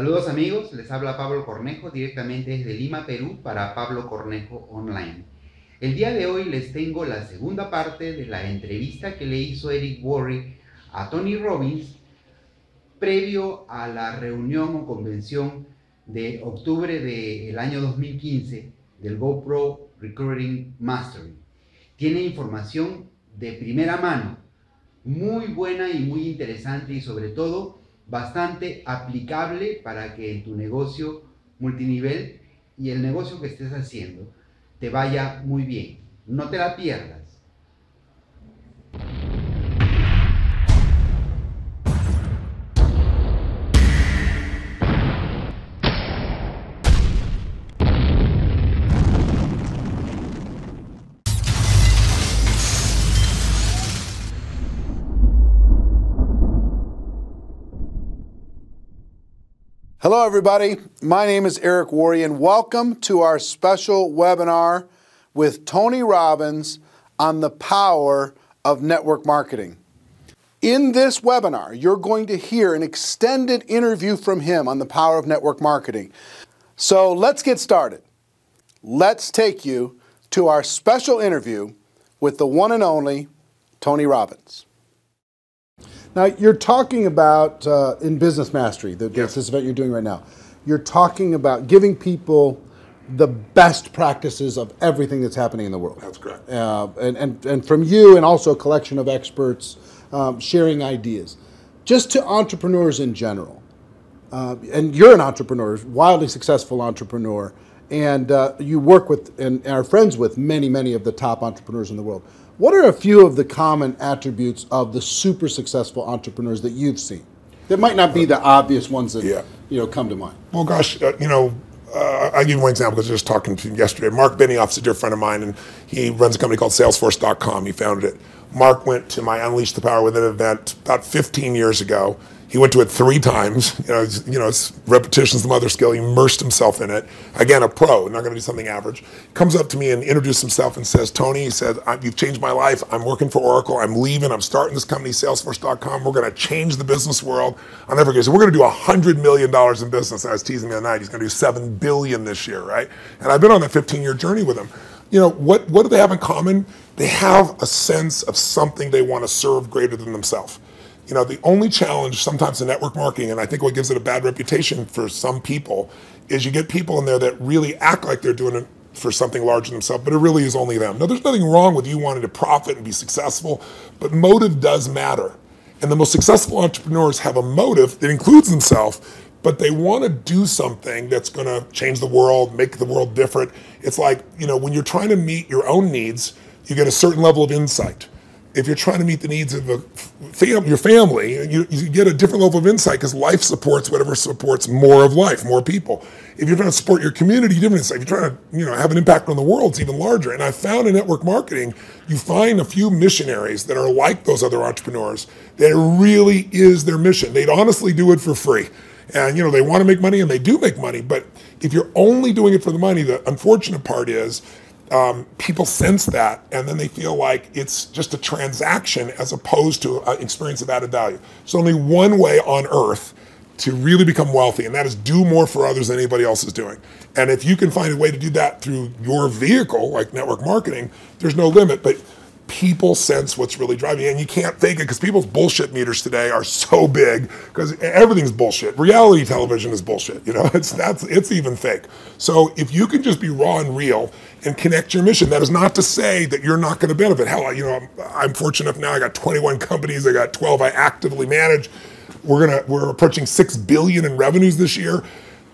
Saludos amigos, les habla Pablo Cornejo directamente desde Lima, Perú para PabloCornejoOnline. El día de hoy les tengo la segunda parte de la entrevista que le hizo Eric Worre a Tony Robbins previo a la reunión o convención de octubre del año 2015 del GoPro Recruiting Mastery. Tiene información de primera mano, muy buena y muy interesante y sobre todo bastante aplicable para que en tu negocio multinivel y el negocio que estés haciendo te vaya muy bien. No te la pierdas. Hello everybody, my name is Eric Worre and welcome to our special webinar with Tony Robbins on the power of network marketing. In this webinar, you're going to hear an extended interview from him on the power of network marketing. So let's get started. Let's take you to our special interview with the one and only Tony Robbins. Now, you're talking about, in Business Mastery, this event you're doing right now, you're talking about giving people the best practices of everything that's happening in the world. That's correct. And from you and also a collection of experts sharing ideas. Just to entrepreneurs in general, and you're an entrepreneur, wildly successful entrepreneur, and you work with and are friends with many of the top entrepreneurs in the world. What are a few of the common attributes of the super successful entrepreneurs that you've seen? That might not be the obvious ones that come to mind. Well, gosh, I'll give you one example because I was just talking to him yesterday. Mark Benioff's a dear friend of mine, and he runs a company called Salesforce.com. He founded it. Mark went to my Unleash the Power Within event about 15 years ago. He went to it 3 times. It's repetition's the mother skill. He immersed himself in it. Again, a pro, not going to do something average. Comes up to me and introduces himself and says, "Tony," he said, "you've changed my life. I'm working for Oracle. I'm leaving. I'm starting this company, Salesforce.com. We're going to change the business world." I'll never forget. So we're going to do $100 million in business. I was teasing the other night. He's going to do $7 billion this year, right? And I've been on that 15-year journey with him. What do they have in common? They have a sense of something they want to serve greater than themselves. The only challenge sometimes in network marketing, and I think what gives it a bad reputation for some people, is you get people in there that really act like they're doing it for something larger than themselves, but it really is only them. Now, there's nothing wrong with you wanting to profit and be successful, but motive does matter. And the most successful entrepreneurs have a motive that includes themselves, but they want to do something that's going to change the world, make the world different. It's like, when you're trying to meet your own needs, you get a certain level of insight. If you're trying to meet the needs of your family, you get a different level of insight because life supports whatever supports more of life, more people. If you're trying to support your community, different insight. If you're trying to have an impact on the world, it's even larger. And I found in network marketing, you find a few missionaries that are like those other entrepreneurs, that it really is their mission. They'd honestly do it for free. And they want to make money, and they do make money. But if you're only doing it for the money, the unfortunate part is people sense that, and then they feel like it's just a transaction as opposed to an experience of added value. There's only one way on earth to really become wealthy, and that is do more for others than anybody else is doing. And if you can find a way to do that through your vehicle, like network marketing, there's no limit. But people sense what's really driving you, and you can't fake it because people's bullshit meters today are so big because everything's bullshit. Reality television is bullshit. It's even fake. So if you can just be raw and real and connect your mission, that is not to say that you're not going to benefit. Hell, I'm fortunate enough now. I got 21 companies. I got 12 I actively manage. We're approaching $6 billion in revenues this year,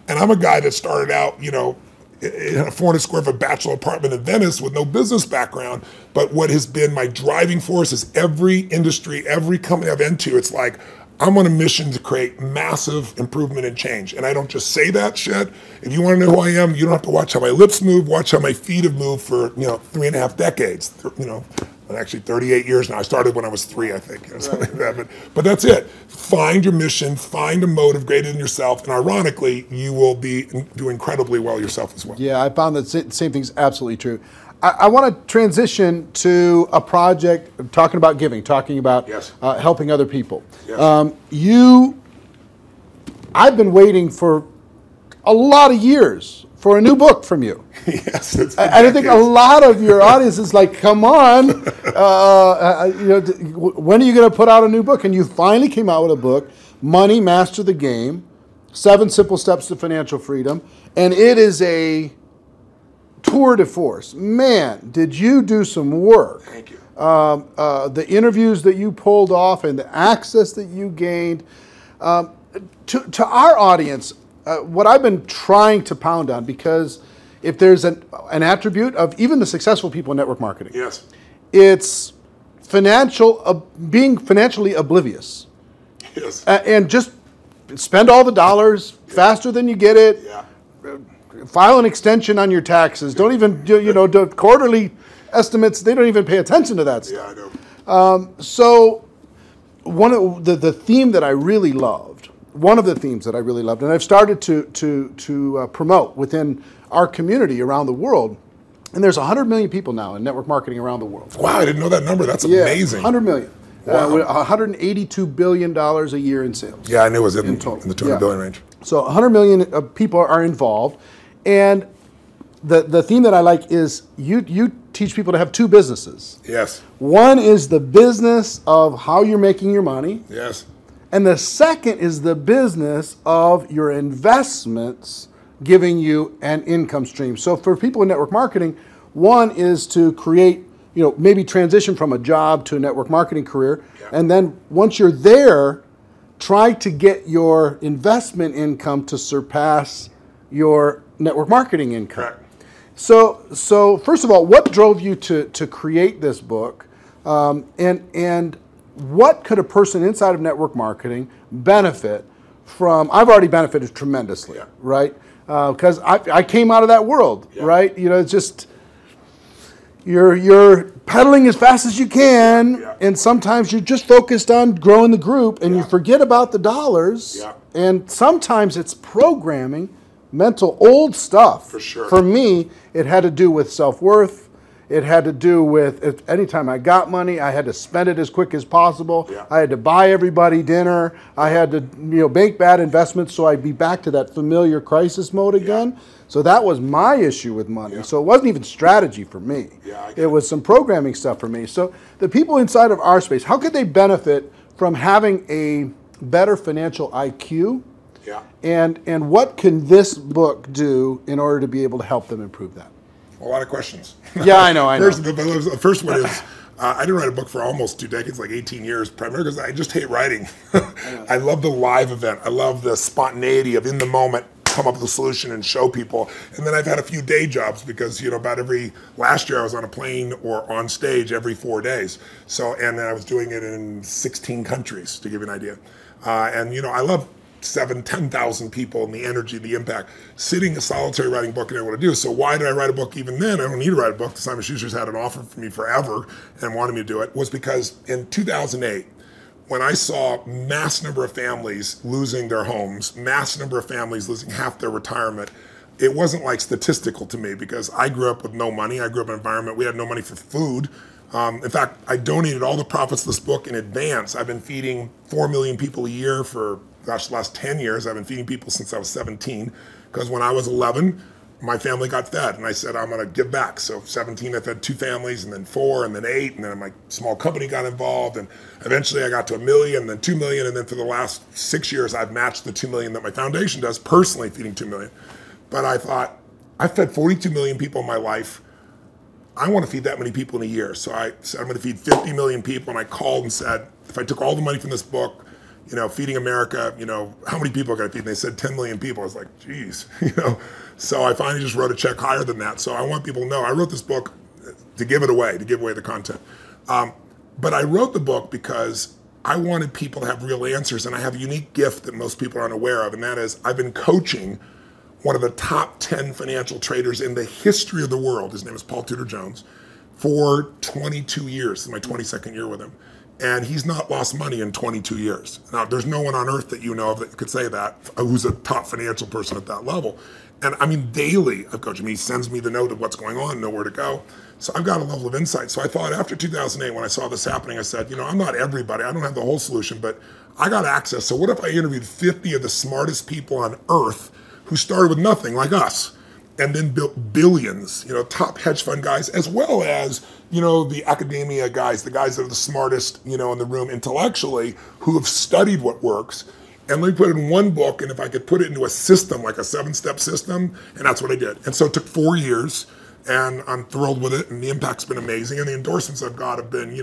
and I'm a guy that started out, in a 400 square foot bachelor apartment in Venice with no business background. But what has been my driving force is every industry, every company I've been to, it's like, I'm on a mission to create massive improvement and change. And I don't just say that shit. If you want to know who I am, you don't have to watch how my lips move, watch how my feet have moved for, 3.5 decades, actually 38 years now. I started when I was 3, I think, something like that. But that's it. Find your mission, find a motive greater than yourself, and ironically, you will do incredibly well yourself as well. Yeah, I found that same thing's absolutely true. I want to transition to a project talking about giving, talking about helping other people. Yes. I've been waiting for a lot of years for a new book from you. Yes, it's I think a lot of your audience is like, come on, when are you going to put out a new book? And you finally came out with a book, Money, Master the Game, 7 Simple Steps to Financial Freedom. And it is a tour de force. Man, did you do some work. Thank you. The interviews that you pulled off and the access that you gained. To our audience, what I've been trying to pound on, because if there's an attribute of even the successful people in network marketing, Yes. it's being financially oblivious. Yes. And just spend all the dollars faster than you get it. Yeah. File an extension on your taxes. Don't even do quarterly estimates. They don't even pay attention to that stuff. Yeah, I know. So one of the theme that I really loved, one of the themes that I really loved, and I've started to promote within our community around the world, and there's 100 million people now in network marketing around the world. Wow, I didn't know that number. That's amazing. 100 million. Wow. With $182 billion a year in sales. Yeah, I knew it was in total. the 200 billion range. So 100 million people are involved, and the theme that I like is you teach people to have 2 businesses. Yes. One is the business of how you're making your money, Yes. and the second is the business of your investments giving you an income stream. So for people in network marketing, one is to create, maybe transition from a job to a network marketing career, and then once you're there, try to get your investment income to surpass your network marketing income. Correct. So first of all, what drove you to create this book, and what could a person inside of network marketing benefit from? I've already benefited tremendously, right? Because I came out of that world, right? It's just you're pedaling as fast as you can, and sometimes you're just focused on growing the group, and you forget about the dollars. And sometimes it's programming, mental old stuff. For sure. For me, it had to do with self-worth. It had to do with anytime I got money, I had to spend it as quick as possible. I had to buy everybody dinner. I had to make bad investments so I'd be back to that familiar crisis mode again. So that was my issue with money. So it wasn't even strategy for me. It was some programming stuff for me. So the people inside of our space, how could they benefit from having a better financial IQ? And what can this book do in order to be able to help them improve that? A lot of questions. Yeah, I know. The first one is, I didn't write a book for almost 2 decades, like 18 years, primarily because I just hate writing. I love the live event. I love the spontaneity of in the moment, come up with a solution and show people. And then I've had a few day jobs because, last year I was on a plane or on stage every 4 days. And then I was doing it in 16 countries, to give you an idea. I love 10,000 people and the energy, the impact. Sitting a solitary writing book and what to do. So why did I write a book even then? I don't need to write a book. Simon Schuster's had an offer for me forever and wanted me to do it. Was because in 2008, when I saw mass number of families losing their homes, mass number of families losing half their retirement, it wasn't like statistical to me because I grew up with no money. I grew up in an environment, we had no money for food. In fact, I donated all the profits of this book in advance. I've been feeding 4 million people a year for the last 10 years. I've been feeding people since I was 17, because when I was 11, my family got fed, and I said, I'm going to give back. So 17, I fed 2 families, and then 4, and then 8, and then my small company got involved, and eventually I got to $1 million, and then 2 million, and then for the last 6 years, I've matched the 2 million that my foundation does, personally feeding 2 million. But I thought, I fed 42 million people in my life. I want to feed that many people in a year. So I said, I'm going to feed 50 million people, and I called and said, if I took all the money from this book, feeding America, how many people can I feed? And they said 10 million people. I was like, geez, So I finally just wrote a check higher than that. So I want people to know I wrote this book to give it away, to give away the content. But I wrote the book because I wanted people to have real answers, and I have a unique gift that most people aren't aware of, and that is I've been coaching one of the top 10 financial traders in the history of the world. His name is Paul Tudor Jones, for 22 years. This is my 22nd year with him. And he's not lost money in 22 years. Now, there's no one on earth that you know of that could say that, who's a top financial person at that level. And I mean, daily I've coached him. He sends me the note of what's going on, know where to go. So I've got a level of insight. So I thought after 2008, when I saw this happening, I said, I'm not everybody. I don't have the whole solution, but I got access. So what if I interviewed 50 of the smartest people on earth who started with nothing like us and then built billions, top hedge fund guys, as well as, the academia guys, the guys that are the smartest, in the room intellectually, who have studied what works. And let me put it in one book, and if I could put it into a system, like a 7-step system, and that's what I did. And so it took 4 years, and I'm thrilled with it, and the impact's been amazing, and the endorsements I've got have been,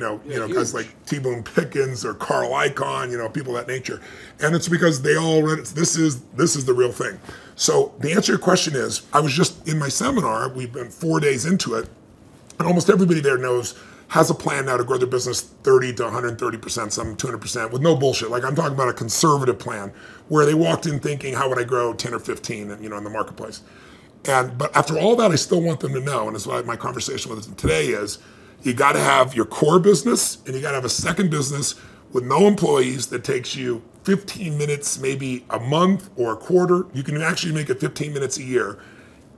guys like T. Boone Pickens or Carl Icahn, people of that nature. And it's because they all read it. This is the real thing. So the answer to your question is, I was just in my seminar, we've been 4 days into it, and almost everybody there has a plan now to grow their business 30 to 130%, some 200%, with no bullshit. Like I'm talking about a conservative plan where they walked in thinking, how would I grow 10 or 15, in the marketplace? But after all that, I still want them to know, and that's why my conversation with them today is, you got to have your core business, and you got to have a second business with no employees that takes you 15 minutes, maybe a month or a quarter. You can actually make it 15 minutes a year.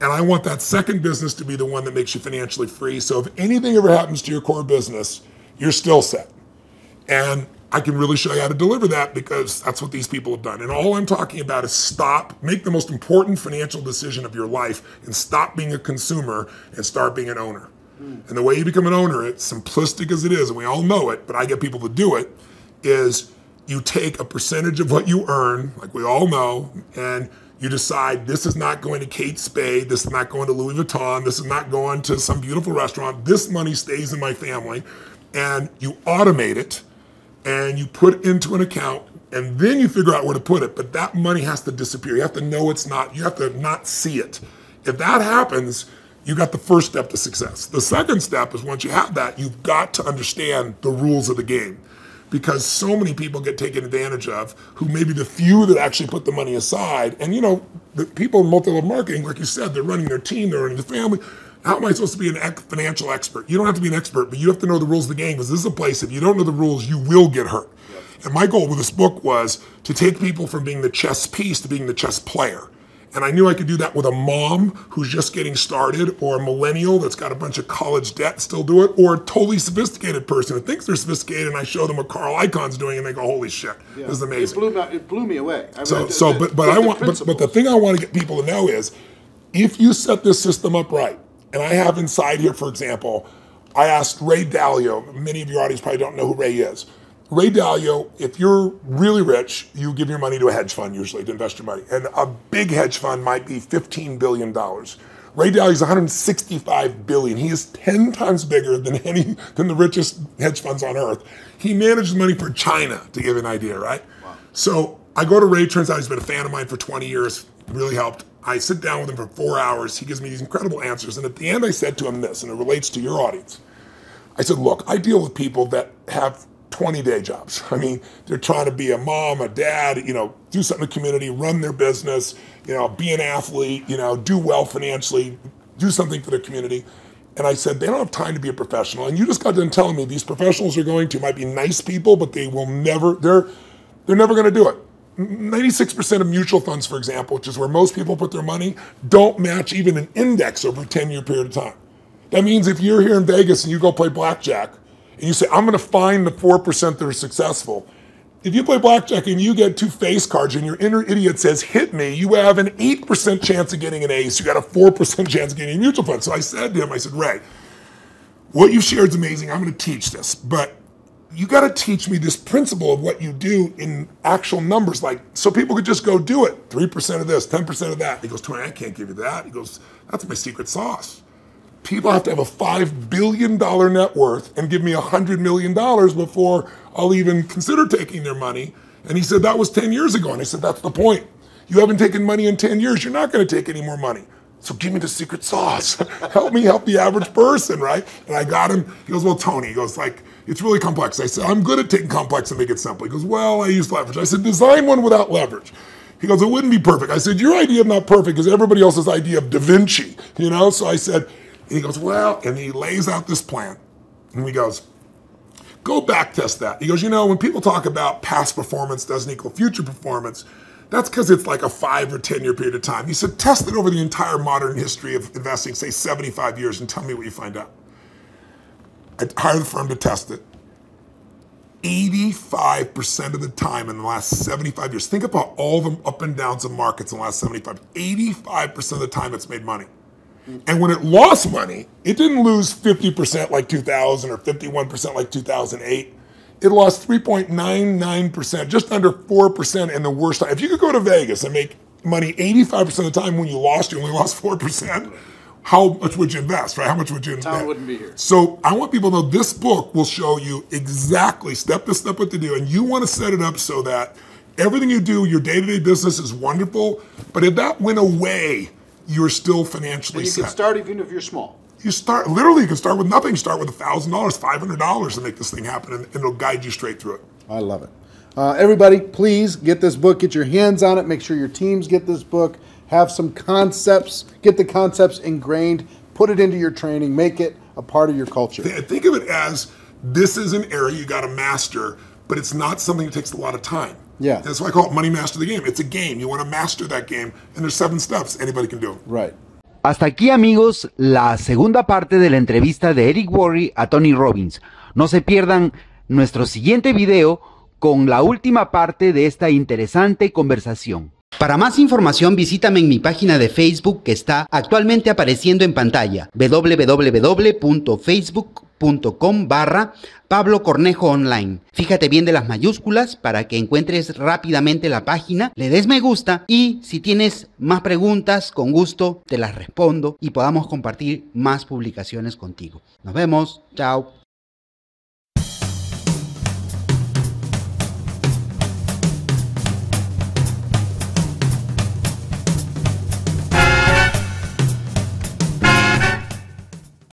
And I want that second business to be the one that makes you financially free. So if anything ever happens to your core business, you're still set. And I can really show you how to deliver that, because that's what these people have done. And all I'm talking about is make the most important financial decision of your life, and stop being a consumer and start being an owner. And the way you become an owner, it's simplistic as it is, and we all know it, but I get people to do it, is you take a percentage of what you earn, like we all know, and you decide, this is not going to Kate Spade, this is not going to Louis Vuitton, this is not going to some beautiful restaurant, this money stays in my family, and you automate it, and you put it into an account, and then you figure out where to put it, but that money has to disappear. You have to know you have to not see it. If that happens, you got the first step to success. The second step is, once you have that, you've got to understand the rules of the game. Because so many people get taken advantage of, who may be the few that actually put the money aside. And the people in multi-level marketing, like you said, they're running their team, they're running the family. How am I supposed to be a financial expert? You don't have to be an expert, but you have to know the rules of the game, because this is a place, if you don't know the rules, you will get hurt. Yep. And my goal with this book was to take people from being the chess piece to being the chess player. And I knew I could do that with a mom who's just getting started, or a millennial that's got a bunch of college debt, still do it, or a totally sophisticated person who thinks they're sophisticated, and I show them what Carl Icahn's doing, and they go, holy shit, this is amazing. It blew me away. But the thing I want to get people to know is, if you set this system up right, and I have inside here, for example, I asked Ray Dalio, many of your audience probably don't know who Ray is. Ray Dalio, if you're really rich, you give your money to a hedge fund usually to invest your money. And a big hedge fund might be $15 billion. Ray Dalio's $165 billion. He is 10 times bigger than the richest hedge funds on earth. He manages money for China, to give you an idea, right? Wow. So I go to Ray, turns out he's been a fan of mine for 20 years, really helped. I sit down with him for 4 hours. He gives me these incredible answers. And at the end I said to him this, and it relates to your audience. I said, look, I deal with people that have 20-day jobs. I mean, they're trying to be a mom, a dad, do something in the community, run their business, be an athlete, do well financially, do something for the community. And I said, they don't have time to be a professional. And you just got done telling me these professionals might be nice people, but they will never, they're never going to do it. 96% of mutual funds, for example, which is where most people put their money, don't match even an index over a 10-year period of time. That means if you're here in Vegas and you go play blackjack, and you say, I'm going to find the 4% that are successful. If you play blackjack and you get 2 face cards and your inner idiot says, hit me, you have an 8% chance of getting an ace. You got a 4% chance of getting a mutual fund. So I said to him, Ray, what you've shared is amazing. I'm going to teach this. But you got to teach me this principle of what you do in actual numbers, so people could just go do it. 3% of this, 10% of that. He goes, Tony, I can't give you that. He goes, that's my secret sauce. People have to have a $5 billion net worth and give me $100 million before I'll even consider taking their money. And he said, that was 10 years ago. And I said, that's the point. You haven't taken money in 10 years. You're not going to take any more money. So give me the secret sauce. Help me help the average person, right? And I got him. He goes, well, Tony, he goes, it's really complex. I said, I'm good at taking complex and make it simple. He goes, well, I use leverage. I said, design one without leverage. He goes, it wouldn't be perfect. I said, your idea of not perfect is everybody else's idea of Da Vinci, So I said, and he goes, well, and he lays out this plan. And he goes, go back test that. He goes, when people talk about past performance doesn't equal future performance, That's because it's like a 5 or 10 year period of time. You said test it over the entire modern history of investing, say 75 years, and tell me what you find out. I hired the firm to test it. 85% of the time in the last 75 years, think about all the up and downs of markets in the last 85% of the time it's made money. And when it lost money, it didn't lose 50% like 2000 or 51% like 2008. It lost 3.99%, just under 4% in the worst time. If you could go to Vegas and make money 85% of the time when you only lost 4%, how much would you invest, right? How much would you invest? Town wouldn't be here. So I want people to know this book will show you exactly step by step what to do. And you want to set it up so that everything you do, your day-to-day business is wonderful. But if that went away, you're still financially set. You can start even if you're small. You can start with nothing. Start with $1,000, $500 to make this thing happen, and it'll guide you straight through it. I love it. Everybody, please get this book, get your hands on it, make sure your teams get this book, have some concepts, get the concepts ingrained, put it into your training, make it a part of your culture. Think of it as this is an area you got to master, but it's not something that takes a lot of time. Yeah. That's why I call it Money Master the Game. It's a game. You want to master that game, and there's 7 steps. Anybody can do it. Right. Hasta aquí, amigos, la segunda parte de la entrevista de Eric Worre a Tony Robbins. No se pierdan nuestro siguiente video con la última parte de esta interesante conversación. Para más información, visítame en mi página de Facebook que está actualmente apareciendo en pantalla, www.facebook.com/PabloCornejoOnline. Fíjate bien de las mayúsculas para que encuentres rápidamente la página, le des me gusta y si tienes más preguntas, con gusto te las respondo y podamos compartir más publicaciones contigo. Nos vemos, chao.